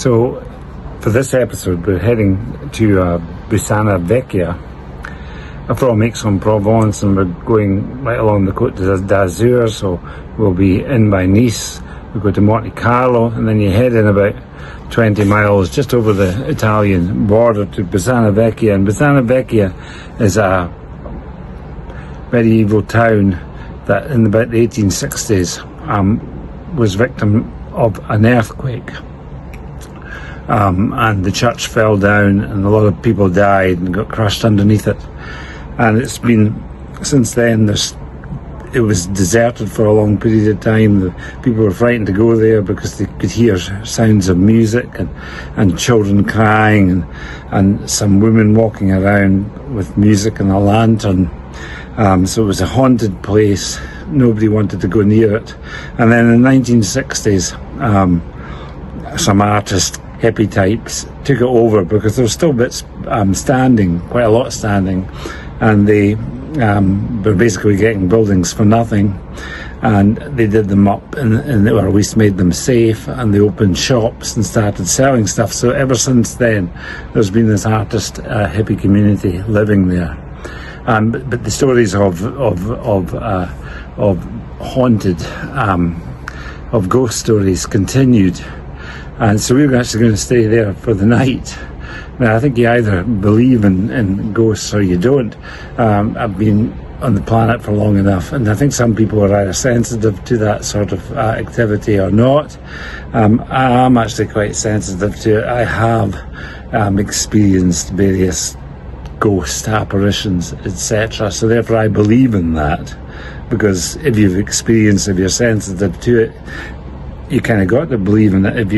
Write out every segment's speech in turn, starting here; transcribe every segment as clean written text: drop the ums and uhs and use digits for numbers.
So for this episode we're heading to Bussana Vecchia from Aix-en-Provence, and we're going right along the Côte d'Azur, so we'll be in by Nice, we go to Monte Carlo, and then you head in about 20 miles just over the Italian border to Bussana Vecchia. And Bussana Vecchia is a medieval town that in about the 1860s was victim of an earthquake, and the church fell down and a lot of people died and got crushed underneath it. And it's been, since then, it was deserted for a long period of time. The people were frightened to go there because they could hear sounds of music and children crying and some women walking around with music and a lantern. So it was a haunted place. Nobody wanted to go near it. And then in the 1960s, some artists, hippie types, took it over because there were still bits standing, quite a lot standing, and they were basically getting buildings for nothing, and they did them up or at least made them safe, and they opened shops and started selling stuff. So ever since then there's been this artist hippie community living there. But the stories of haunted, of ghost stories continued, and so we were actually going to stay there for the night. Now, I think you either believe in ghosts or you don't. I've been on the planet for long enough, and I think some people are either sensitive to that sort of activity or not. I'm actually quite sensitive to it. I have experienced various ghost apparitions, etc. So therefore I believe in that, because if you've experienced, if you're sensitive to it, you kind of got to believe in it if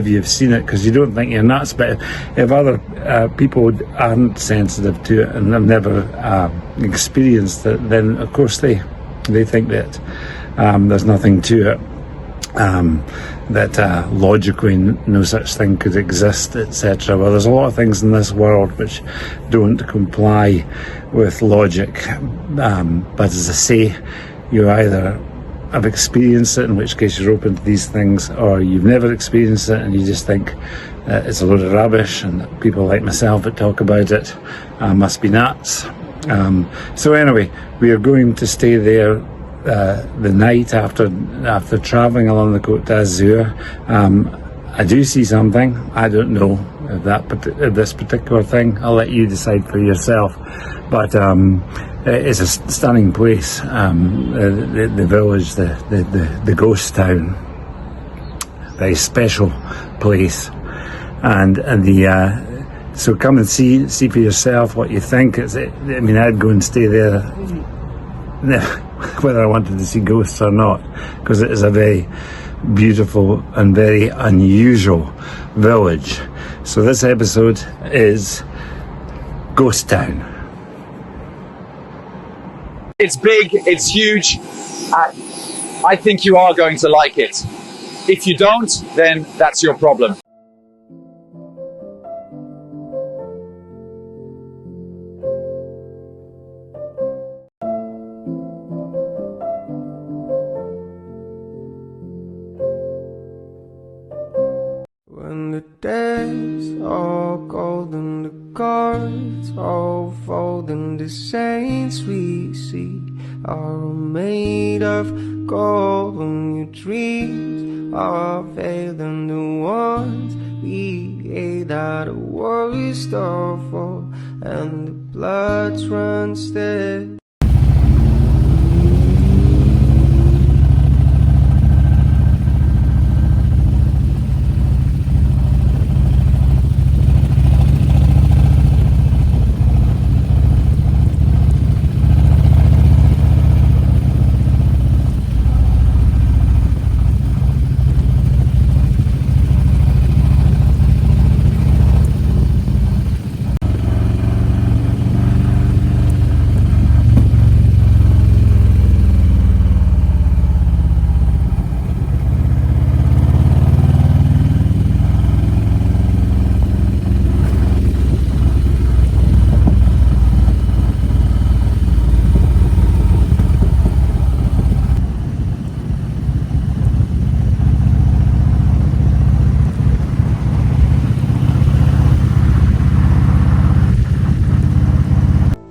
you've seen it, because you don't think you're nuts. But if other people aren't sensitive to it and have never experienced it, then of course they think that there's nothing to it, that logically no such thing could exist, etc. Well, there's a lot of things in this world which don't comply with logic, but as I say, you either have experienced it, in which case you're open to these things, or you've never experienced it and you just think it's a load of rubbish, and people like myself that talk about it must be nuts. So anyway, we are going to stay there the night after travelling along the Côte d'Azur. I do see something. I don't know if this particular thing. I'll let you decide for yourself. But it's a stunning place. The village, the ghost town, very special place, and so come and see for yourself what you think. I mean, I'd go and stay there, whether I wanted to see ghosts or not, because it is a very beautiful and very unusual village. So this episode is Ghost Town. It's big, it's huge. I think you are going to like it. If you don't, then that's your problem. When the days all golden, the cards all fold, and the saints we see are all made of gold. When your dreams are veiled, and the ones we ate out of worries all fall, and the bloods run steady.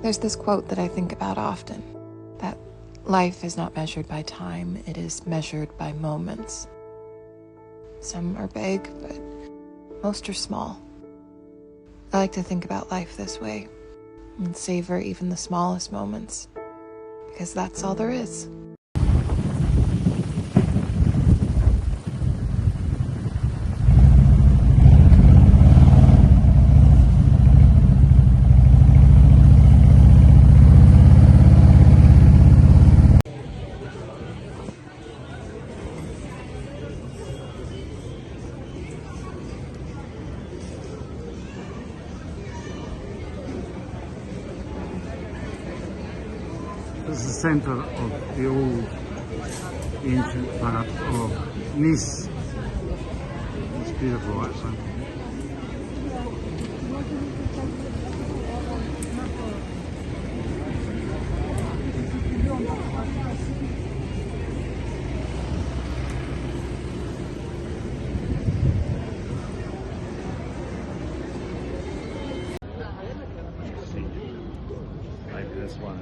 There's this quote that I think about often, that life is not measured by time, it is measured by moments. Some are big, but most are small. I like to think about life this way and savor even the smallest moments, because that's all there is. This is the centre of the old ancient part of Nice. It's beautiful actually. Like this one.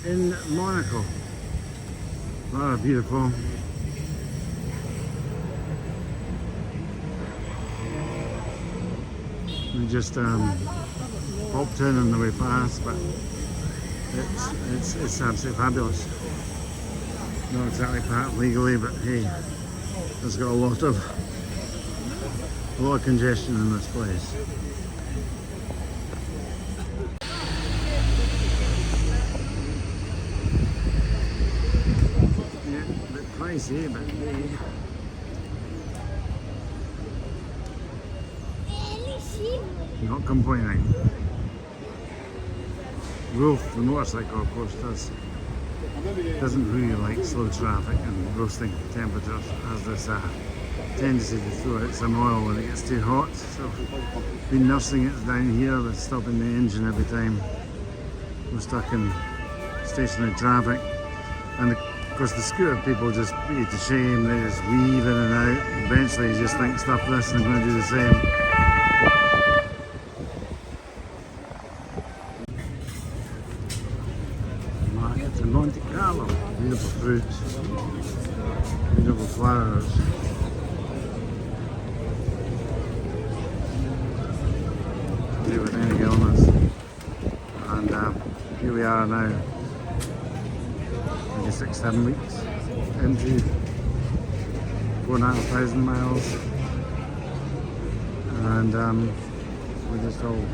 In Monaco. Oh, beautiful. We just popped in on the way past, but it's absolutely fabulous. Not exactly parked legally, but hey, there's got a lot of congestion in this place. Pricey, but not complaining. Wolf, the motorcycle, of course, doesn't really like slow traffic and roasting temperatures, as there's a tendency to throw out some oil when it gets too hot. So we've been nursing it down here with stopping the engine every time we're stuck in stationary traffic. And of course the scooter people just put you to shame, they just weave in and out. Eventually you just think, stuff this, and I'm going to do the same. Market in Monte Carlo, beautiful fruits, beautiful flowers. With any illness, and here we are now, maybe 6-7 weeks into 4,500 miles, and we're just all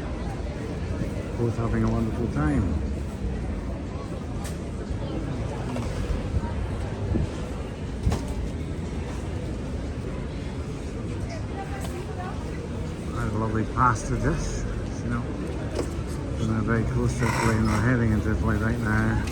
both having a wonderful time. I have a lovely pasta dish. You know, So we're very close to Italy and we're heading into Italy right now.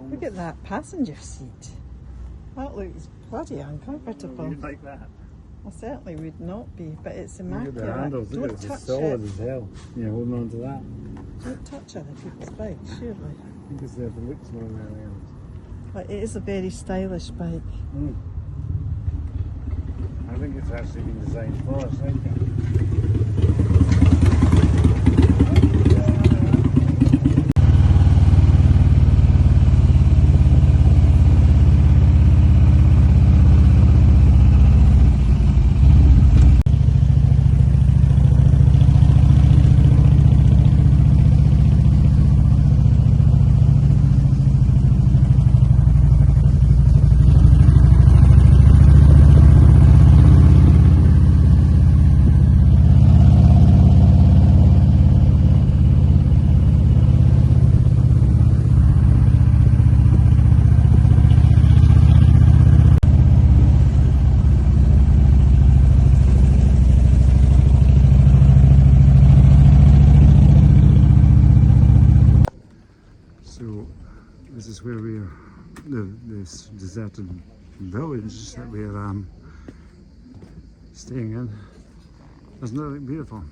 Look at that passenger seat. That looks bloody uncomfortable. You'd like that? I certainly would not be, but it's Look immaculate. at the handles, look at Don't it, touch it's solid it. as hell. Yeah, holding on to that. Don't touch other people's bikes, surely. I think it's there for looks more than anything else. But it is a very stylish bike. I think it's actually been designed for us, I think. So this is where we're, this deserted village that we're staying in. Doesn't it look beautiful?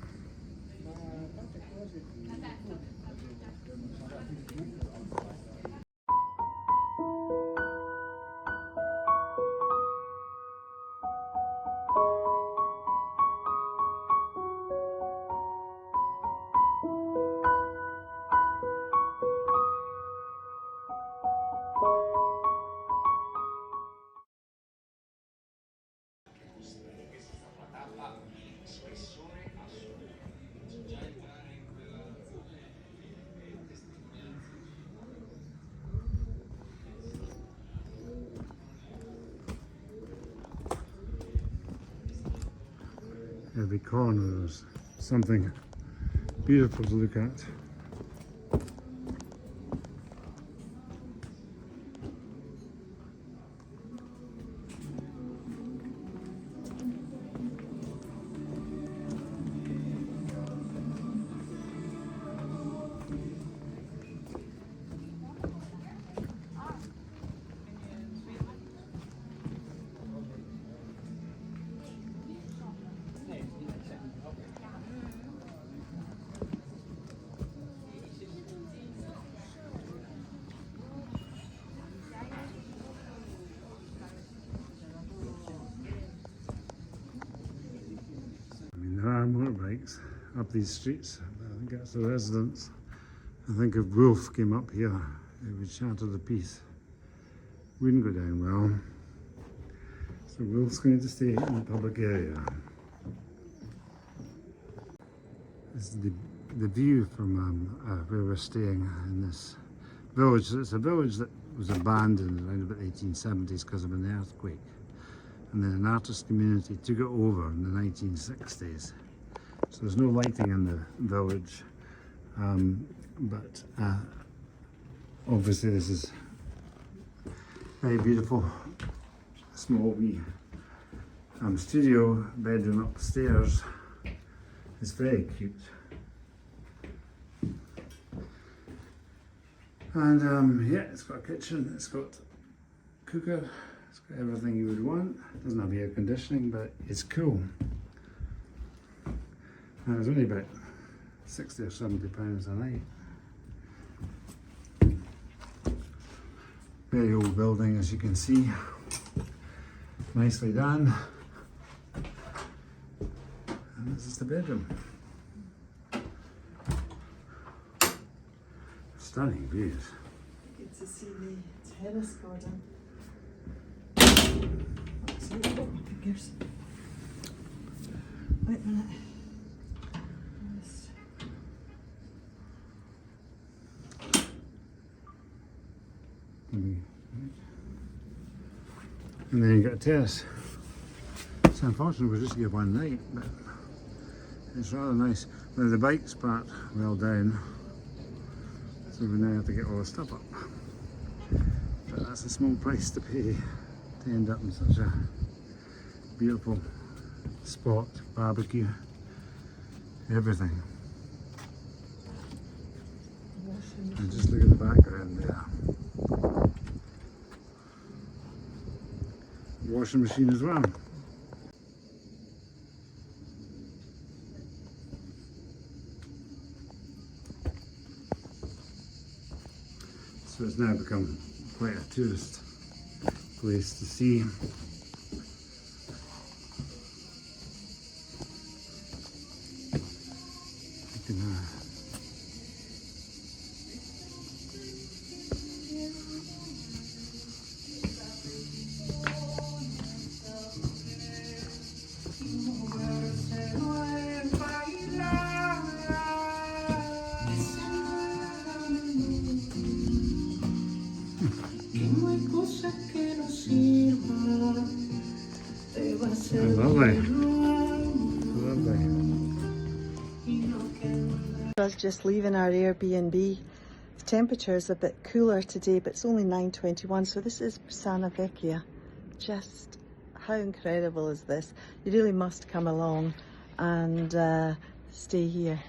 Every corner there's something beautiful to look at. There are motorbikes up these streets. I think that's the residence. I think if Wolf came up here, it would shatter the peace. Wouldn't go down well. So Wolf's going to stay in the public area. This is the view from where we're staying in this village. It's a village that was abandoned around about the 1870s because of an earthquake. And then an artist community took it over in the 1960s. So there's no lighting in the village, but obviously this is very beautiful. Small wee studio bedroom upstairs. It's very cute. And yeah, it's got a kitchen, it's got a cooker, it's got everything you would want. It doesn't have air conditioning, but it's cool. And it's only about £60 or £70 a night. Very old building, as you can see. Nicely done. And this is the bedroom. Stunning views. Good to see the terrace garden. Sorry, I've got my fingers. Wait a minute. Yes. And then you got a terrace. It's unfortunate we just get one night, but it's rather nice. Now the bike's parked well down, so we now have to get all the stuff up. But that's a small price to pay to end up in such a beautiful spot, barbecue, everything. And just look at the background there. Washing machine as well. So it's now become quite a tourist place to see. You can lovely. Lovely. Us just leaving our Airbnb. The temperature is a bit cooler today, but it's only 9:21, so this is Bussana Vecchia. Just how incredible is this? You really must come along and stay here.